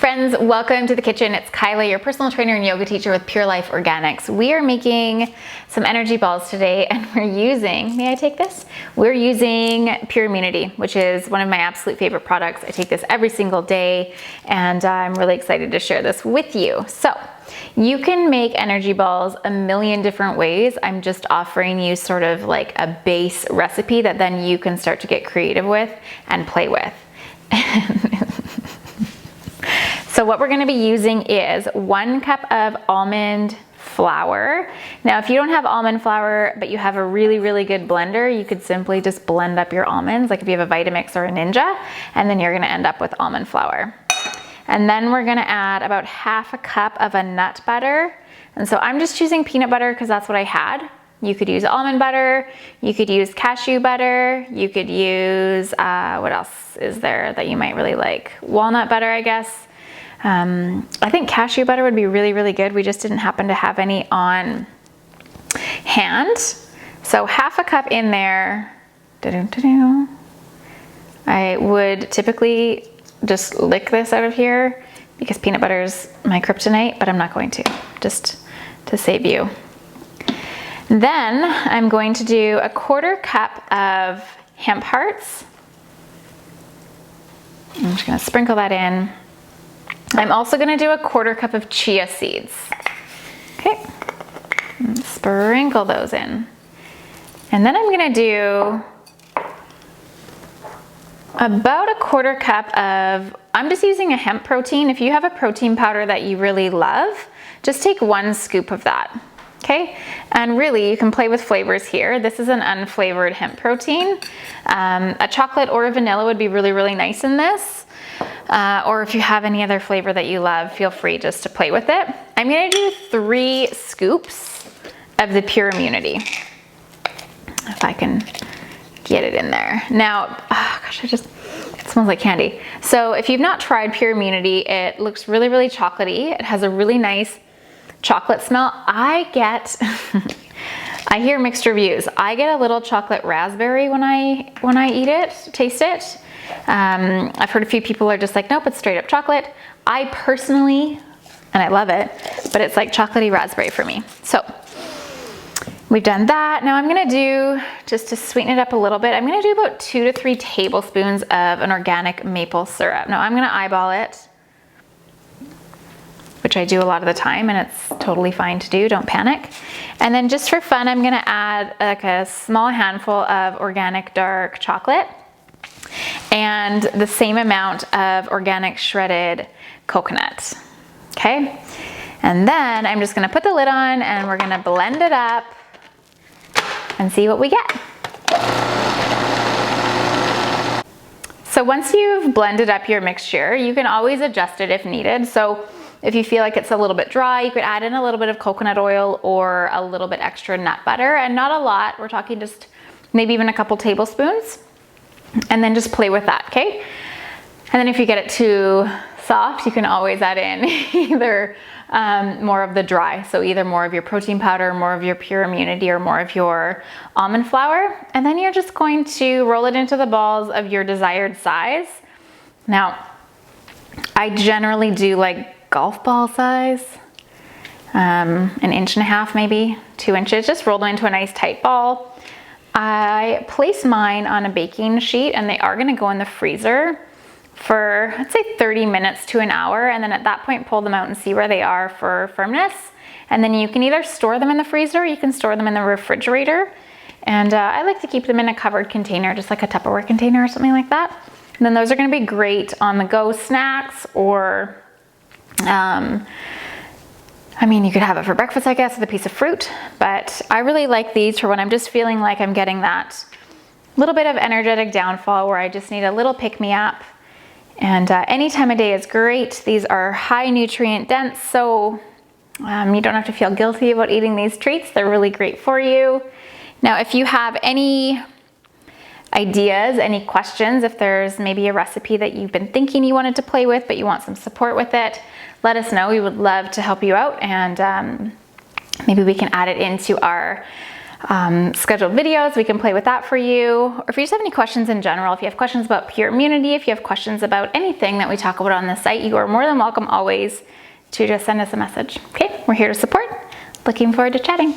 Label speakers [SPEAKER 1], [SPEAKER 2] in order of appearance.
[SPEAKER 1] friends, welcome to the kitchen. It's Kyla, your personal trainer and yoga teacher with PureLife Organics. We are making some energy balls today and we're using, may I take this? We're using Pure Immunity, which is one of my absolute favorite products. I take this every single day and I'm really excited to share this with you. So you can make energy balls a million different ways. I'm just offering you sort of like a base recipe that then you can start to get creative with and play with. So what we're gonna be using is 1 cup of almond flour. Now, if you don't have almond flour, but you have a really, really good blender, you could simply just blend up your almonds, like if you have a Vitamix or a Ninja, and then you're gonna end up with almond flour. And then we're gonna add about 1/2 cup of a nut butter. And so I'm just choosing peanut butter because that's what I had. You could use almond butter, you could use cashew butter, you could use, what else is there that you might really like? Walnut butter, I guess. I think cashew butter would be really, really good. We just didn't happen to have any on hand. So 1/2 cup in there. I would typically just lick this out of here because peanut butter is my kryptonite, but I'm not going to, just to save you. Then I'm going to do 1/4 cup of hemp hearts. I'm just gonna sprinkle that in. I'm also gonna do 1/4 cup of chia seeds. Okay, and sprinkle those in. And then I'm gonna do about 1/4 cup of, I'm just using a hemp protein. If you have a protein powder that you really love, just take 1 scoop of that. Okay, and really you can play with flavors here. This is an unflavored hemp protein. A chocolate or a vanilla would be really, really nice in this. Or if you have any other flavor that you love, feel free just to play with it. I'm gonna do 3 scoops of the Pure Immunity. If I can get it in there. Now, oh gosh, it smells like candy. So if you've not tried Pure Immunity, it looks really, really chocolatey. It has a really nice chocolate smell. I hear mixed reviews. I get a little chocolate raspberry when I eat it, taste it. I've heard a few people are just like, nope, it's straight up chocolate. I personally, and I love it, but it's like chocolatey raspberry for me. So we've done that. Now I'm gonna do, just to sweeten it up a little bit, I'm gonna do about 2 to 3 tablespoons of an organic maple syrup. Now I'm gonna eyeball it, which I do a lot of the time, and it's totally fine to do, don't panic. And then just for fun, I'm gonna add like a small handful of organic dark chocolate and the same amount of organic shredded coconut, okay? And then I'm just gonna put the lid on and we're gonna blend it up and see what we get. So once you've blended up your mixture, you can always adjust it if needed. So if you feel like it's a little bit dry, you could add in a little bit of coconut oil or a little bit extra nut butter, and not a lot. We're talking just maybe even a couple tablespoons, and then just play with that, okay? And then if you get it too soft, you can always add in either more of the dry, so either more of your protein powder, more of your Pure Immunity, or more of your almond flour, and then you're just going to roll it into the balls of your desired size. Now, I generally do like golf ball size, 1.5 inches maybe, 2 inches, just roll them into a nice tight ball. I place mine on a baking sheet and they are gonna go in the freezer for, let's say 30 minutes to an hour. And then at that point, pull them out and see where they are for firmness. And then you can either store them in the freezer or you can store them in the refrigerator. And I like to keep them in a covered container, just like a Tupperware container or something like that. And then those are gonna be great on the go snacks, or I mean, you could have it for breakfast, I guess, with a piece of fruit, but I really like these for when I'm just feeling like I'm getting that little bit of energetic downfall where I just need a little pick-me-up. And any time of day is great. These are high nutrient dense, so you don't have to feel guilty about eating these treats. They're really great for you. Now, if you have any ideas, any questions, if there's maybe a recipe that you've been thinking you wanted to play with, but you want some support with it, let us know. We would love to help you out, and maybe we can add it into our scheduled videos, we can play with that for you. Or if you just have any questions in general, if you have questions about Pure Immunity, if you have questions about anything that we talk about on the site, you are more than welcome always to just send us a message. Okay, we're here to support. Looking forward to chatting.